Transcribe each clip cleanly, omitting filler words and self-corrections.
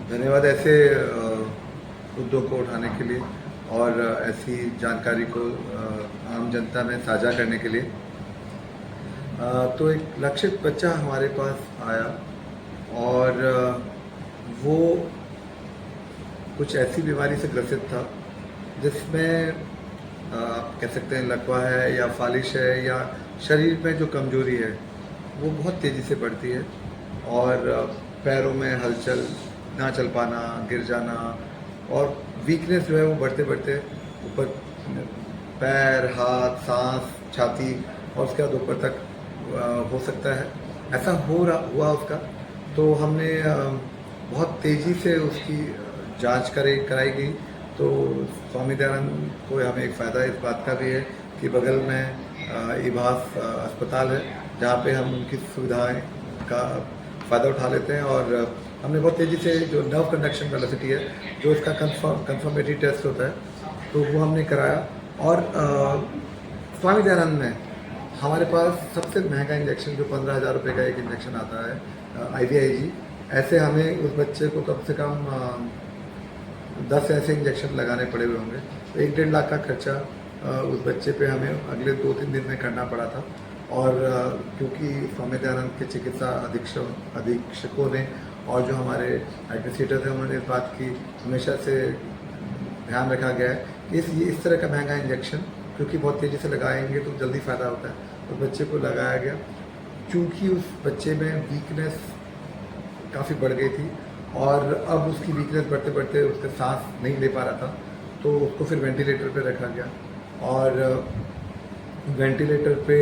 धन्यवाद ऐसे मुद्दों को उठाने के लिए और ऐसी जानकारी को आम जनता में साझा करने के लिए। तो एक लक्षित बच्चा हमारे पास आया और वो कुछ ऐसी बीमारी से ग्रसित था जिसमें आप कह सकते हैं लकवा है या फालिश है या शरीर में जो कमजोरी है वो बहुत तेज़ी से बढ़ती है और पैरों में हलचल, ना चल पाना, गिर जाना और वीकनेस जो है वो बढ़ते बढ़ते ऊपर पैर, हाथ, सांस, छाती और उसके बाद ऊपर तक हो सकता है। ऐसा हुआ उसका। तो हमने बहुत तेज़ी से उसकी जांच कराई गई। तो स्वामी दयानंद को हमें एक फ़ायदा इस बात का भी है कि बगल में इबास अस्पताल है जहाँ पे हम उनकी सुविधाएं का फ़ायदा उठा लेते हैं। और हमने बहुत तेज़ी से जो नर्व कंडक्शन वेलोसिटी है, जो इसका कंफर्मेटरी टेस्ट होता है, तो वो हमने कराया। और स्वामी दयानंद में हमारे पास सबसे महंगा इंजेक्शन जो 15,000 रुपये का एक इंजेक्शन आता है, IVIG, ऐसे हमें उस बच्चे को कम से कम 10 ऐसे इंजेक्शन लगाने पड़े हुए होंगे। तो 1-1.5 लाख का खर्चा उस बच्चे पे हमें अगले 2-3 दिन में करना पड़ा था। और क्योंकि स्वामी दयानंद के चिकित्सा अधीक्षकों ने और जो हमारे एडमिनिस्ट्रेटर थे उन्होंने इस बात की हमेशा से ध्यान रखा गया है कि इस तरह का महंगा इंजेक्शन क्योंकि बहुत तेज़ी से लगाएंगे तो जल्दी फ़ायदा होता है, तो बच्चे को लगाया गया। चूँकि उस बच्चे में वीकनेस काफ़ी बढ़ गई थी और अब उसकी वीकनेस बढ़ते बढ़ते उसका सांस नहीं ले पा रहा था, तो उसको फिर वेंटिलेटर पे रखा गया। और वेंटिलेटर पे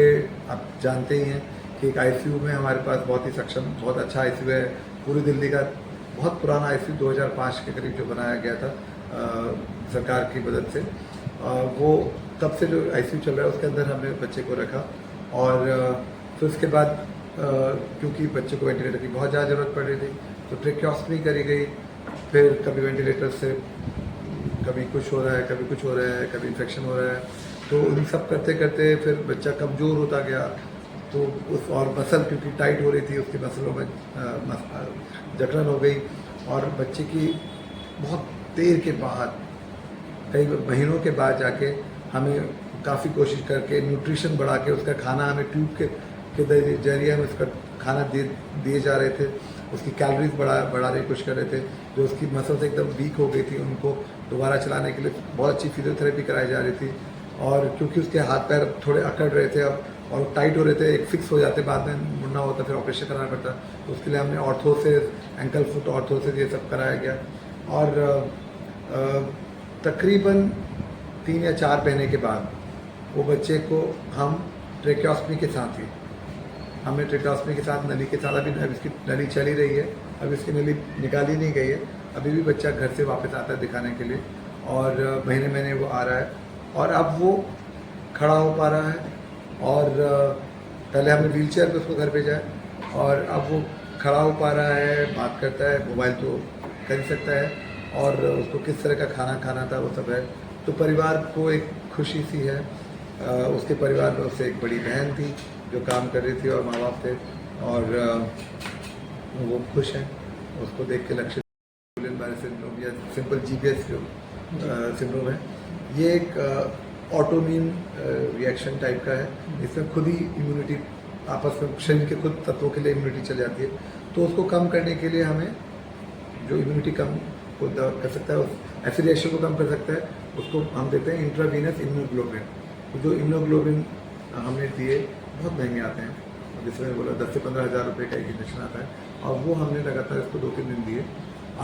आप जानते ही हैं कि एक ICU में हमारे पास बहुत ही सक्षम, बहुत अच्छा ICU है। पूरी दिल्ली का बहुत पुराना ICU 2005 के करीब जो बनाया गया था सरकार की मदद से, वो तब से जो ICU चल रहा है उसके अंदर हमने बच्चे को रखा। और फिर उसके बाद क्योंकि बच्चे को वेंटिलेटर की बहुत ज़्यादा ज़रूरत पड़ रही थी तो ट्रेकियोस्टमी करी गई। फिर कभी वेंटिलेटर से कभी कुछ हो रहा है, कभी कुछ हो रहा है, कभी इन्फेक्शन हो रहा है, तो उन सब करते करते फिर बच्चा कमज़ोर होता गया। तो उस और मसल क्योंकि टाइट हो रही थी, उसकी मसलों में जकड़न हो गई और बच्चे की बहुत देर के बाद, कई महीनों के बाद जाके हमें काफ़ी कोशिश करके न्यूट्रिशन बढ़ा के उसका खाना हमें ट्यूब के जरिए हम उसका खाना दिए जा रहे थे। उसकी कैलोरीज बढ़ाने की कोशिश कर रहे थे। जो उसकी मसल्स एकदम वीक हो गई थी उनको दोबारा चलाने के लिए बहुत अच्छी फिजियोथेरेपी कराई जा रही थी। और क्योंकि उसके हाथ पैर थोड़े अकड़ रहे थे अब और टाइट हो रहे थे, एक फिक्स हो जाते, बाद में मुड़ना होता, फिर ऑपरेशन कराना पड़ता, तो उसके लिए हमने ऑर्थोसिस, एंकल फुट ऑर्थोसिस, ये सब कराया गया। और तकरीबन 3 या 4 महीने के बाद वो बच्चे को हम ट्रेकियोस्टमी के साथ ही, हमने ट्रेकियोस्टमी के साथ नली के साथ, अभी इसकी नली चली रही है, अभी इसकी नली निकाली नहीं गई है, अभी भी बच्चा घर से वापस आता है दिखाने के लिए और महीने महीने वो आ रहा है और अब वो खड़ा हो पा रहा है। और पहले हमने व्हीलचेयर पे उसको घर भेजा है और अब वो खड़ा हो पा रहा है, बात करता है, मोबाइल तो कर ही सकता है और उसको किस तरह का खाना खाना था वो सब है। तो परिवार को एक खुशी सी है। उसके परिवार में उससे एक बड़ी बहन थी जो काम कर रही थी और माँ बाप थे और वो खुश हैं। उसको देख के लक्षित सिंड्रोम या सिंपल GBS जो सिंड्रोम है, ये एक ऑटोइम्यून रिएक्शन टाइप का है। इसमें खुद ही इम्यूनिटी आपस में शरीर के खुद तत्वों के लिए इम्यूनिटी चल जाती है। तो उसको कम करने के लिए हमें जो इम्यूनिटी कम को कर सकता है, उस एफिलिएशन को कम कर सकता है, उसको हम देते हैं इंट्रावीनस इम्यूनोग्लोबिन। तो जो इम्यूनोग्लोबिन हमने दिए बहुत महंगे आते हैं, जैसे मैंने बोला 10 से 15,000 रुपये का एक इंजेक्शन आता है और वो हमने लगातार इसको 2-3 दिन दिए।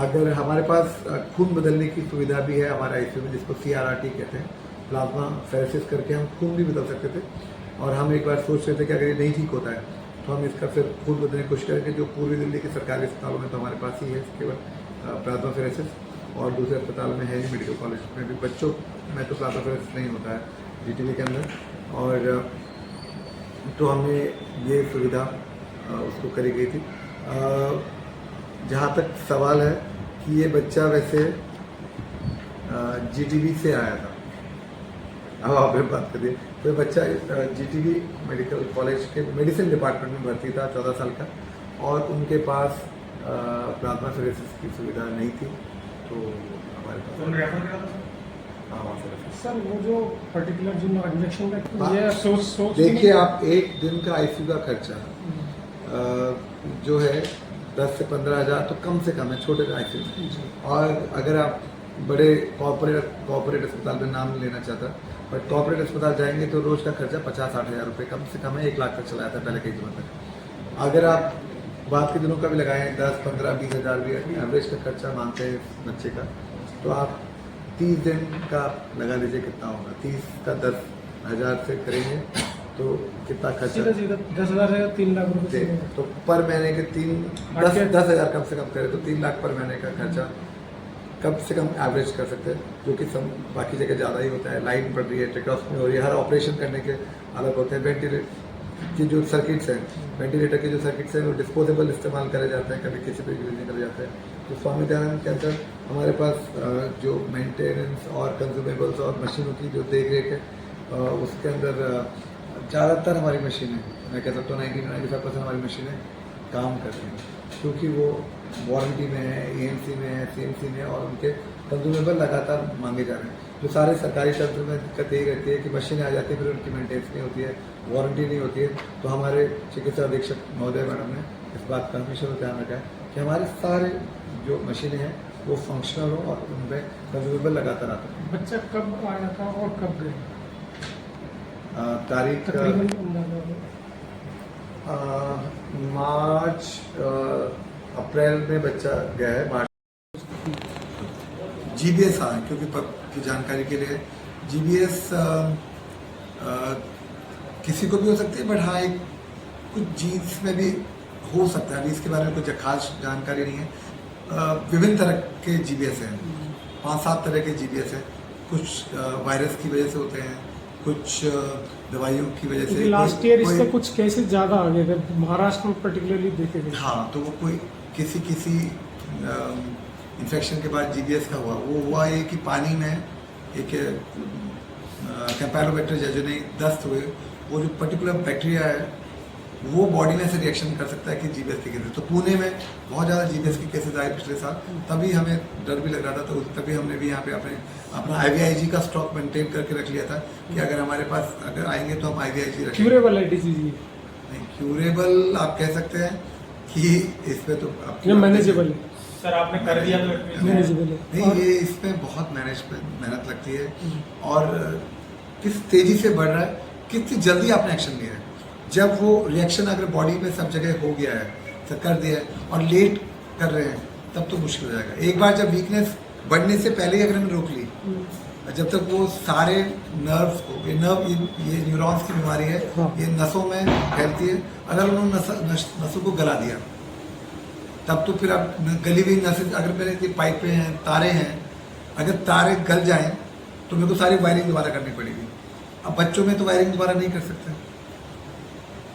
अगर हमारे पास खून बदलने की सुविधा भी है हमारे ICU में, जिसको CRRT कहते हैं, प्लाज्मा फेरेसिस करके हम खून भी बदल सकते थे। और हम एक बार सोच रहे थे कि अगर ये नहीं ठीक होता है तो हम इसका फिर खून बदलने की कोशिश करेंगे। जो पूर्वी दिल्ली के सरकारी अस्पतालों में तो हमारे पास ही है केवल प्लाज्मा फेरेसिस, और दूसरे अस्पताल में है ही, मेडिकल कॉलेज में भी बच्चों में तो प्लाज्मा फेरेसिस नहीं होता है GTV के अंदर। और तो हमने ये सुविधा उसको करी गई थी। जहाँ तक सवाल है कि ये बच्चा वैसे GTV से आया था, अब आप बात करिए, तो बच्चा GTV मेडिकल कॉलेज के मेडिसिन डिपार्टमेंट में भर्ती था, 14 साल का। और उनके पास प्लाज्मा फेरेसिस की सुविधा नहीं थी, तो हमारे पास हाँ वहाँ से रेफर। सर वो जो पर्टिकुलर जो इंजेक्शन का हाँ। ये सोच देखिए आप एक दिन का आईसीयू का खर्चा जो है 10 से 15 हज़ार तो कम से कम है छोटे आईसीयू में। और अगर आप बड़े कॉर्पोरेट अस्पताल में नाम लेना चाहता, बट कॉर्पोरेट अस्पताल जाएंगे तो रोज का खर्चा 50-60 हज़ार रुपये कम से कम है, 1 लाख तक चला जाता है पहले कई दिनों तक। अगर आप बात के दिनों का भी लगाएं 10, 15, 20 हज़ार भी एवरेज का खर्चा मानते हैं बच्चे का, तो आप 30 दिन का लगा लीजिए कितना होगा, 30 का 10 हज़ार से करेंगे तो कितना खर्चा, सीधा 10,000 है 3 लाख रुपए। तो पर महीने के 10 हज़ार कम से कम करें तो 3 लाख पर महीने का खर्चा कम से कम एवरेज कर सकते हैं, जो कि सब बाकी जगह ज़्यादा ही होता है। लाइन पड़ रही है, ट्रेकोस्टमी हो रही है, हर ऑपरेशन करने के अलग होते हैं। वेंटिलेटर की जो सर्किट्स हैं, वेंटिलेटर के जो सर्किट्स हैं वो डिस्पोजेबल इस्तेमाल करे जाते हैं, कभी किसी पे यूज नहीं करे जाते हैं। तो स्वामी दयानंद के अंदर हमारे पास जो मेंटेनेंस और कंज्यूमेबल्स और मशीनों की जो देख रेख है उसके अंदर ज़्यादातर हमारी मशीनें, मैं कह सकता हूँ 90-95% हमारी मशीनें काम कर रही हैं, क्योंकि वो वारंटी में है, एएमसी में है, सीएमसी में है, और उनके कंज्यूमेबल लगातार मांगे जा रहे हैं। जो सारे सरकारी तंत्र में दिक्कत यही रहती है कि मशीनें आ जाती है फिर उनकी मेंटेनेंस नहीं होती है, वारंटी नहीं होती है। तो हमारे चिकित्सा अधीक्षक महोदय मैडम ने इस बात का हमेशा ध्यान रखा है कि हमारे सारे जो मशीनें हैं वो फंक्शनल हो और उनमें कंज्यूमेबल लगातार आते हैं। बच्चा कब आया था और कब गया? तारीख मार्च अप्रैल में बच्चा गया है, मार्च। जीबीएस हाँ, क्योंकि की जानकारी के लिए जीबीएस किसी को भी हो सकती है, बट हाँ एक कुछ जीन्स में भी हो सकता है। अभी इसके बारे में कुछ खास जानकारी नहीं है। विभिन्न तरह के जीबीएस हैं, 5-7 तरह के जीबीएस हैं। कुछ वायरस की वजह से होते हैं, कुछ दवाइयों की वजह से। लास्ट ईयर इसके कुछ केसेस ज़्यादा आ गए थे महाराष्ट्र में पर्टिकुलरली देखे गए। हाँ, तो वो कोई किसी इन्फेक्शन के बाद जीबीएस का हुआ, वो हुआ है कि पानी में एक कैम्पैलोबैक्टर जेजुनी दस्त हुए, वो जो पर्टिकुलर बैक्टीरिया है वो बॉडी में से रिएक्शन कर सकता है कि जीबीएस के केसेस। तो पुणे में बहुत ज़्यादा जीबीएस के केसेस आए पिछले साल, तभी हमें डर भी लग रहा था। तो तभी हमने भी यहाँ पे अपना IVIG का स्टॉक मेंटेन करके रख लिया था कि अगर हमारे पास अगर आएंगे तो हम IVIG रखेंगे। क्यूरेबल है डिजीज? नहीं, क्यूरेबल आप कह सकते हैं कि इसमें तो मैनेजेबल है। सर आपने कर दिया तो मैनेजेबल है नहीं, ये इसमें बहुत मेहनत लगती है, और किस तेजी से बढ़ रहा है, कितनी जल्दी आपने एक्शन लिया है। जब वो रिएक्शन अगर बॉडी में सब जगह हो गया है, तो कर दिया है, और लेट कर रहे हैं, तब तो मुश्किल हो जाएगा। एक बार जब वीकनेस बढ़ने से पहले ही अगर हमने रोक ली, जब तक वो सारे नर्व्स को, ये न्यूरॉन्स की बीमारी है, ये नसों में फैलती है, अगर उन्होंने नसों को गला दिया, तब तो फिर आप गली हुई नसें, अगर मेरे पाइपें हैं, तारे हैं, अगर तारे गल जाएं तो मेरे को सारी वायरिंग दोबारा करनी पड़ेगी। अब बच्चों में तो वायरिंग दोबारा नहीं कर सकते,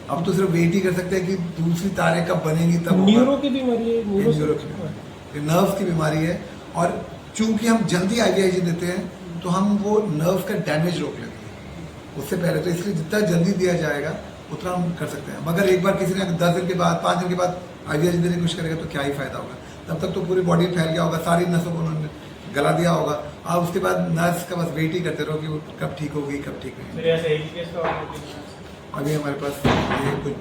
अब तो सिर्फ वेट ही कर सकते हैं कि दूसरी तारें कब बनेंगी तब। न्यूरो की बीमारी है, न्यूरो की बीमारी, नर्व की बीमारी है, और चूंकि हम जल्दी IVIG देते हैं तो हम वो नर्व का डैमेज रोक लेते हैं उससे पहले, तो इसलिए जितना जल्दी दिया जाएगा उतना हम कर सकते हैं। मगर एक बार किसी ने 10 दिन के बाद, 5 दिन के बाद IVIG देने की कोशिश करेगा तो क्या ही फायदा होगा, तब तक तो पूरी बॉडी फैल गया होगा, सारी नसों को उन्होंने गला दिया होगा। आप उसके बाद नर्स का बस वेट ही करते रहो कि वो कब ठीक होगी कब ठीक नहीं। ऐसे एक केस तो अभी हमारे पास ये कुछ